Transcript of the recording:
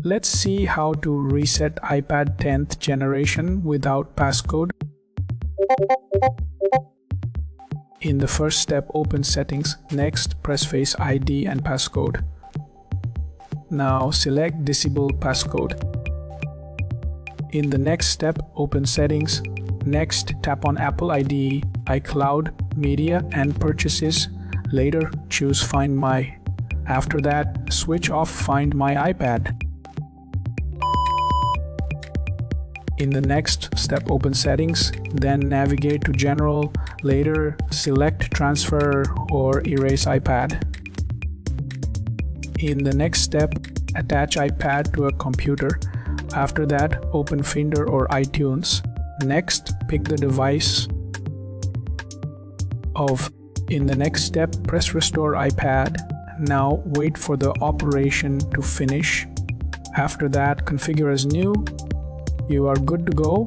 Let's see how to reset iPad 10th generation without passcode. In the first step, open Settings. Next, press Face ID and Passcode. Now select Disable Passcode. In the next step, open Settings. Next, tap on Apple ID, iCloud, Media and Purchases. Later, choose Find My. After that, switch off Find My iPad. In the next step, open Settings, then navigate to General. Later, select Transfer or Erase iPad. In the next step, attach iPad to a computer. After that, open Finder or iTunes. Next, pick the device. In the next step, press Restore iPad. Now wait for the operation to finish. After that, configure as new. You are good to go.